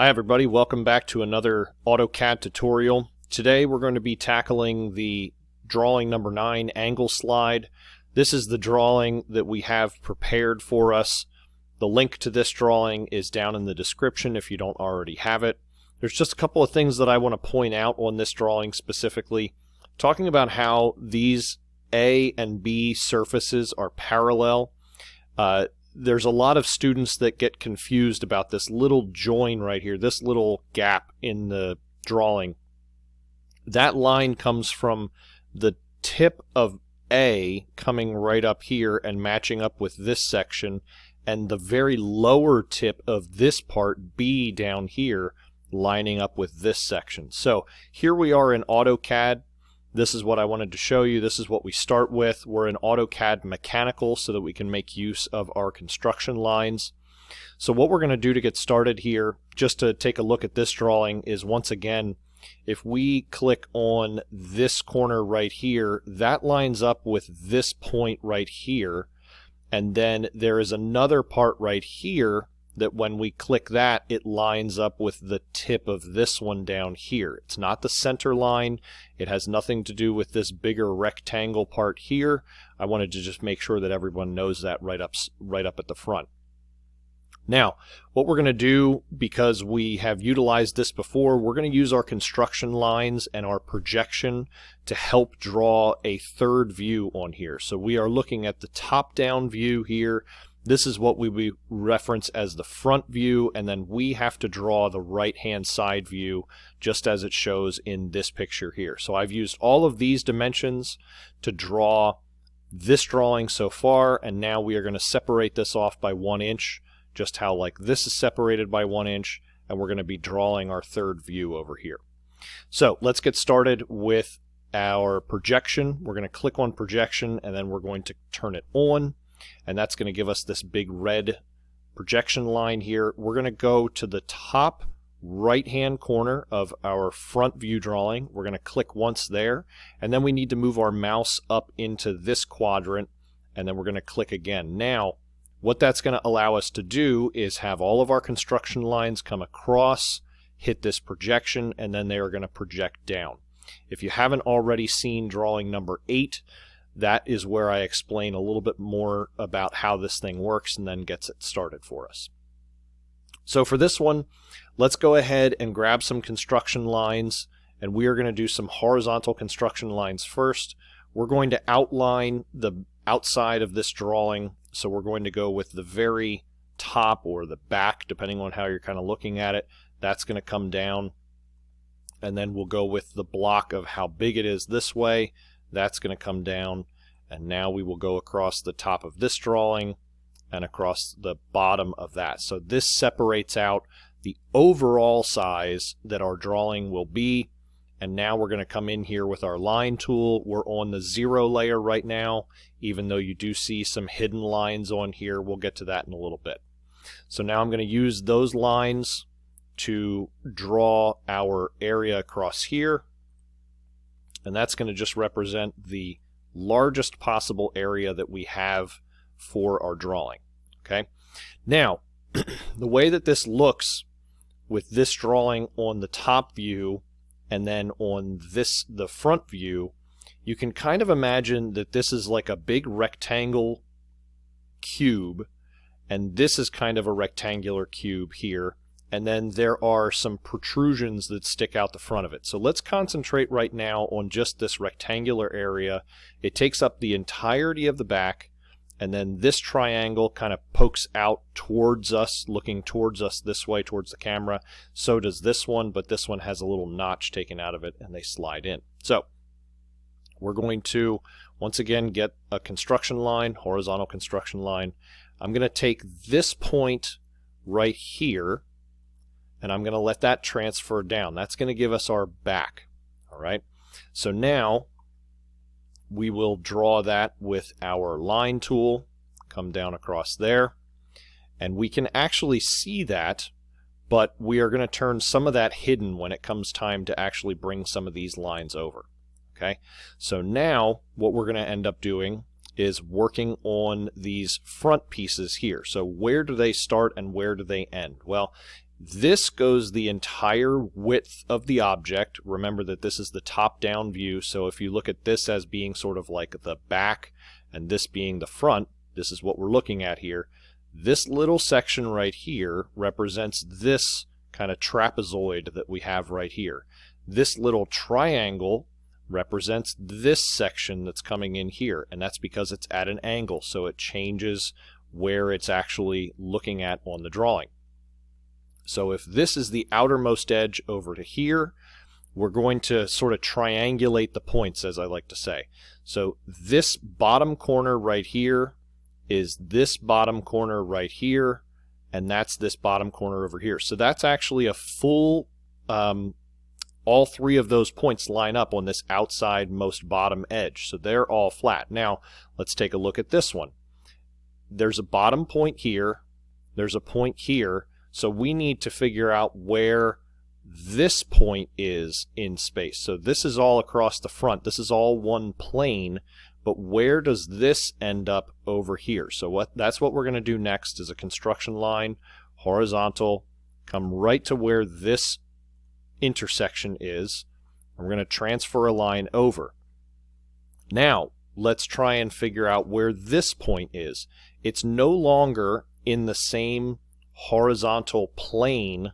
Hi everybody, welcome back to another AutoCAD tutorial. Today we're going to be tackling the drawing number 9 angle slide. This is the drawing that we have prepared for us. The link to this drawing is down in the description if you don't already have it. There's just a couple of things that I want to point out on this drawing specifically. Talking about how these A and B surfaces are parallel. There's a lot of students that get confused about this little join right here, this little gap in the drawing. That line comes from the tip of A coming right up here and matching up with this section, and the very lower tip of this part, B, down here, lining up with this section. So here we are in AutoCAD. This is what I wanted to show you. This is what we start with. We're in AutoCAD Mechanical so that we can make use of our construction lines. So what we're going to do to get started here, just to take a look at this drawing, is once again, if we click on this corner right here, that lines up with this point right here. And then there is another part right here that when we click that, it lines up with the tip of this one down here. It's not the center line. It has nothing to do with this bigger rectangle part here. I wanted to just make sure that everyone knows that right up at the front. Now, what we're going to do, because we have utilized this before, we're going to use our construction lines and our projection to help draw a third view on here. So we are looking at the top-down view here. This is what we reference as the front view, and then we have to draw the right-hand side view just as it shows in this picture here. So I've used all of these dimensions to draw this drawing so far, and now we are going to separate this off by 1 inch, just how like this is separated by 1 inch, and we're going to be drawing our third view over here. So let's get started with our projection. We're going to click on projection, and then we're going to turn it on. And that's going to give us this big red projection line here. We're going to go to the top right-hand corner of our front view drawing. We're going to click once there, and then we need to move our mouse up into this quadrant, and then we're going to click again. Now, what that's going to allow us to do is have all of our construction lines come across, hit this projection, and then they are going to project down. If you haven't already seen drawing number 8, that is where I explain a little bit more about how this thing works and then gets it started for us. So for this one, let's go ahead and grab some construction lines, and we are going to do some horizontal construction lines first. We're going to outline the outside of this drawing, so we're going to go with the very top or the back, depending on how you're kind of looking at it. That's going to come down, and then we'll go with the block of how big it is this way. That's going to come down, and now we will go across the top of this drawing and across the bottom of that. So this separates out the overall size that our drawing will be, and now we're going to come in here with our line tool. We're on the 0 layer right now, even though you do see some hidden lines on here. We'll get to that in a little bit. So now I'm going to use those lines to draw our area across here. And that's going to just represent the largest possible area that we have for our drawing. Okay. Now, the way that this looks with this drawing on the top view and then on the front view, you can kind of imagine that this is like a big rectangle cube, and this is kind of a rectangular cube here. And then there are some protrusions that stick out the front of it. So let's concentrate right now on just this rectangular area. It takes up the entirety of the back, and then this triangle kind of pokes out towards us, looking towards us this way, towards the camera. So does this one, but this one has a little notch taken out of it, and they slide in. So we're going to, once again, get a construction line, horizontal construction line. I'm going to take this point right here, and I'm going to let that transfer down. That's going to give us our back. All right. So now we will draw that with our line tool, come down across there, and we can actually see that, but we are going to turn some of that hidden when it comes time to actually bring some of these lines over. Okay. So now what we're going to end up doing is working on these front pieces here. So where do they start and where do they end? Well, This goes the entire width of the object. Remember that this is the top-down view, so if you look at this as being sort of like the back and this being the front, this is what we're looking at here. This little section right here represents this kind of trapezoid that we have right here. This little triangle represents this section that's coming in here, and that's because it's at an angle, so it changes where it's actually looking at on the drawing. So if this is the outermost edge over to here, we're going to sort of triangulate the points, as I like to say. So this bottom corner right here is this bottom corner right here, and that's this bottom corner over here. So that's actually a full, all three of those points line up on this outside most bottom edge. So they're all flat. Now let's take a look at this one. There's a bottom point here, there's a point here, so we need to figure out where this point is in space. So this is all across the front, this is all one plane, but where does this end up over here? So that's what we're going to do next, is a construction line, horizontal, come right to where this intersection is, and we're going to transfer a line over. Now let's try and figure out where this point is. It's no longer in the same horizontal plane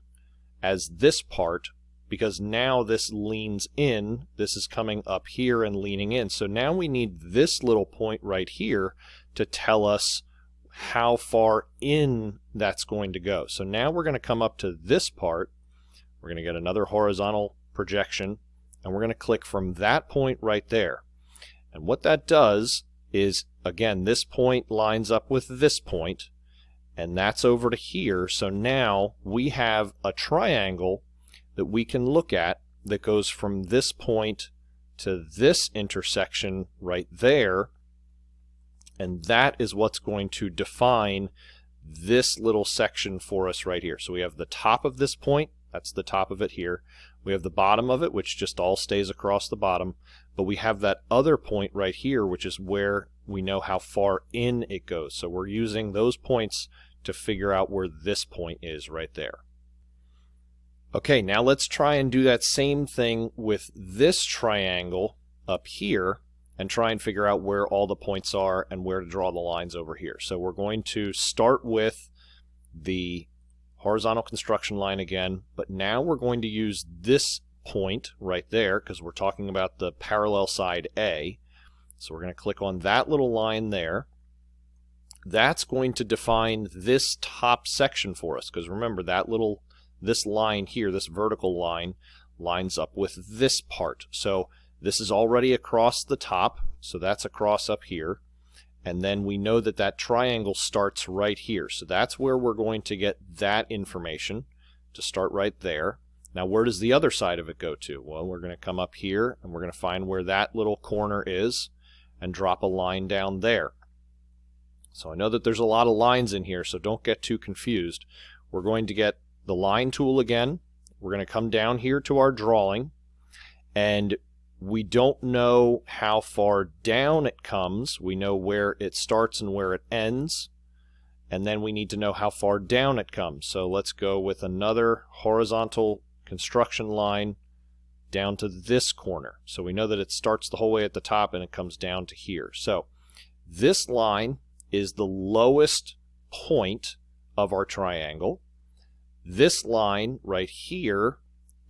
as this part, because now this leans in, this is coming up here and leaning in. So now we need this little point right here to tell us how far in that's going to go. So now we're going to come up to this part, we're going to get another horizontal projection, and we're going to click from that point right there. And what that does is, again, this point lines up with this point, and that's over to here. So now we have a triangle that we can look at that goes from this point to this intersection right there, and that is what's going to define this little section for us right here. So we have the top of this point, that's the top of it here. We have the bottom of it, which just all stays across the bottom, but we have that other point right here, which is where we know how far in it goes. So we're using those points to figure out where this point is right there. Okay, now let's try and do that same thing with this triangle up here and try and figure out where all the points are and where to draw the lines over here. So we're going to start with the horizontal construction line again, but now we're going to use this point right there because we're talking about the parallel side A. So we're going to click on that little line there. That's going to define this top section for us, because remember this line here, this vertical line, lines up with this part. So this is already across the top, so that's across up here. And then we know that that triangle starts right here. So that's where we're going to get that information, to start right there. Now where does the other side of it go to? Well, we're going to come up here and we're going to find where that little corner is and drop a line down there. So I know that there's a lot of lines in here, so don't get too confused. We're going to get the line tool again. We're going to come down here to our drawing, and we don't know how far down it comes. We know where it starts and where it ends, and then we need to know how far down it comes. So let's go with another horizontal construction line down to this corner. So we know that it starts the whole way at the top and it comes down to here. So this line is the lowest point of our triangle. This line right here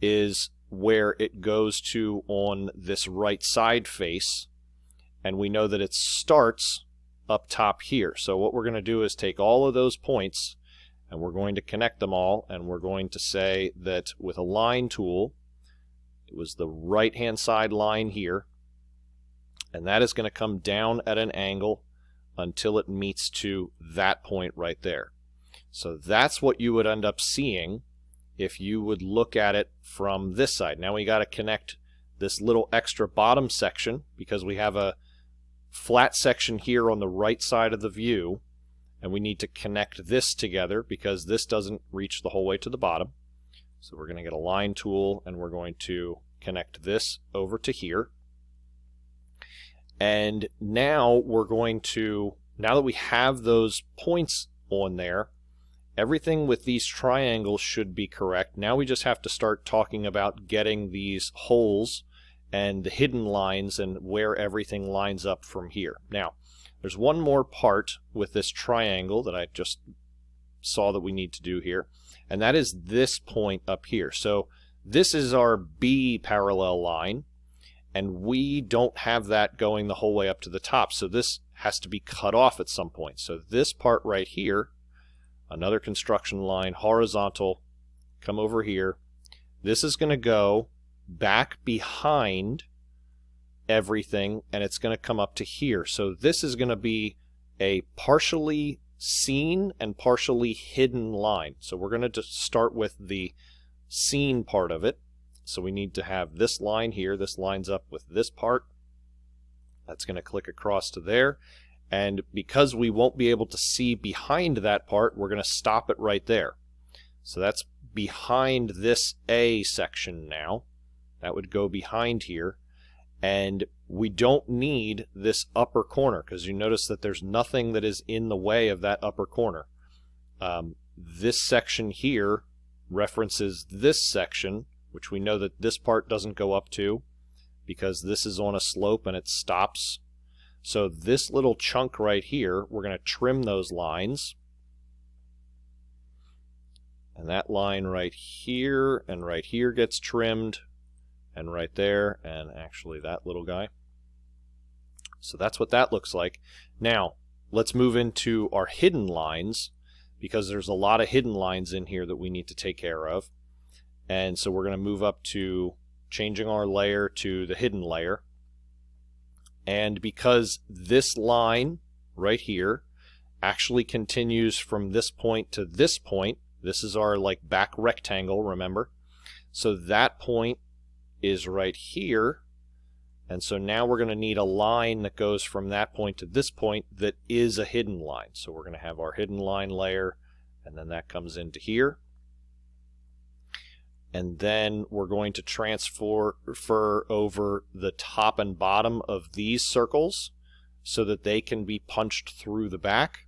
is where it goes to on this right side face, and we know that it starts up top here. So what we're going to do is take all of those points and we're going to connect them all, and we're going to say that with a line tool, it was the right hand side line here, and that is going to come down at an angle until it meets to that point right there. So that's what you would end up seeing if you would look at it from this side. Now we got to connect this little extra bottom section because we have a flat section here on the right side of the view, and we need to connect this together because this doesn't reach the whole way to the bottom. So we're going to get a line tool and we're going to connect this over to here. And now we're going to, now that we have those points on there, Everything with these triangles should be correct. Now we just have to start talking about getting these holes and the hidden lines and where everything lines up from here. Now, there's one more part with this triangle that I just saw that we need to do here, and that is this point up here. So this is our B parallel line, and we don't have that going the whole way up to the top, so this has to be cut off at some point. So this part right here, another construction line, horizontal, come over here. This is going to go back behind everything, and it's going to come up to here. So this is going to be a partially seen and partially hidden line. So we're going to just start with the seen part of it. So we need to have this line here. This lines up with this part. That's going to click across to there. And because we won't be able to see behind that part, we're going to stop it right there. So that's behind this A section now. That would go behind here. And we don't need this upper corner, because you notice that there's nothing that is in the way of that upper corner. This section here references this section, which we know that this part doesn't go up to because this is on a slope and it stops. So this little chunk right here, we're going to trim those lines. And that line right here and right here gets trimmed, and right there, and actually that little guy. So that's what that looks like. Now, let's move into our hidden lines, because there's a lot of hidden lines in here that we need to take care of. And so we're going to move up to changing our layer to the hidden layer. And because this line right here actually continues from this point to this point, this is our like back rectangle, remember? So that point is right here. And so now we're going to need a line that goes from that point to this point that is a hidden line. So we're going to have our hidden line layer, and then that comes into here. And then we're going to transfer over the top and bottom of these circles so that they can be punched through the back.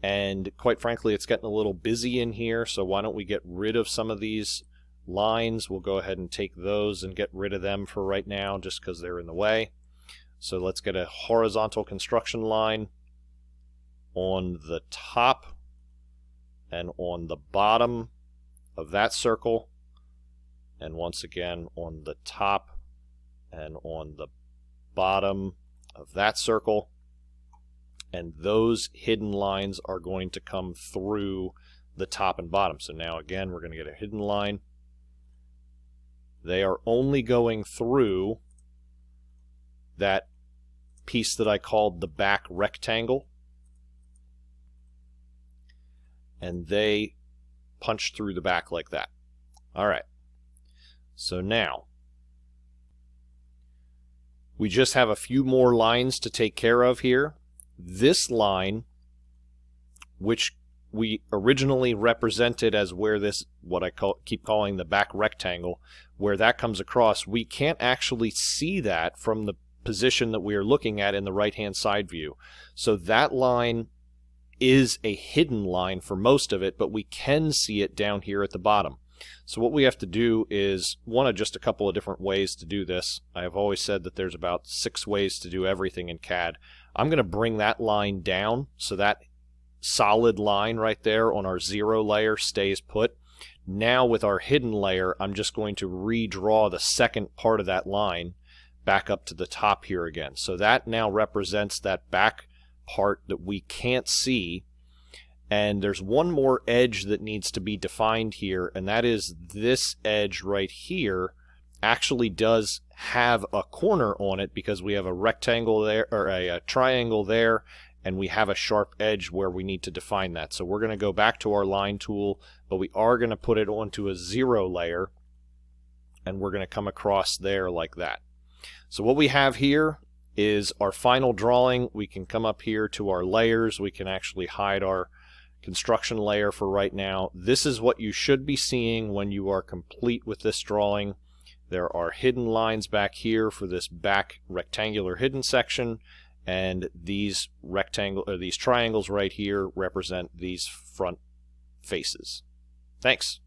And quite frankly, it's getting a little busy in here, so why don't we get rid of some of these lines? We'll go ahead and take those and get rid of them for right now just because they're in the way. So let's get a horizontal construction line on the top and on the bottom of that circle, and once again on the top and on the bottom of that circle. And those hidden lines are going to come through the top and bottom. So now again, we're going to get a hidden line. They are only going through that piece that I called the back rectangle. And they punch through the back like that. All right. So now we just have a few more lines to take care of here. This line, which we originally represented as where this, what I keep calling the back rectangle, where that comes across, we can't actually see that from the position that we are looking at in the right-hand side view. So that line is a hidden line for most of it, but we can see it down here at the bottom. So what we have to do is one of just a couple of different ways to do this. I have always said that there's about 6 ways to do everything in CAD. I'm going to bring that line down so that solid line right there on our 0 layer stays put. Now with our hidden layer, I'm just going to redraw the second part of that line back up to the top here again. So that now represents that back part that we can't see. And there's one more edge that needs to be defined here, and that is this edge right here actually does have a corner on it because we have a rectangle there, or a triangle there, and we have a sharp edge where we need to define that. So we're going to go back to our line tool, but we are going to put it onto a 0 layer, and we're going to come across there like that. So what we have here is our final drawing. We can come up here to our layers. We can actually hide our construction layer for right now. This is what you should be seeing when you are complete with this drawing. There are hidden lines back here for this back rectangular hidden section, and these triangles right here represent these front faces. Thanks.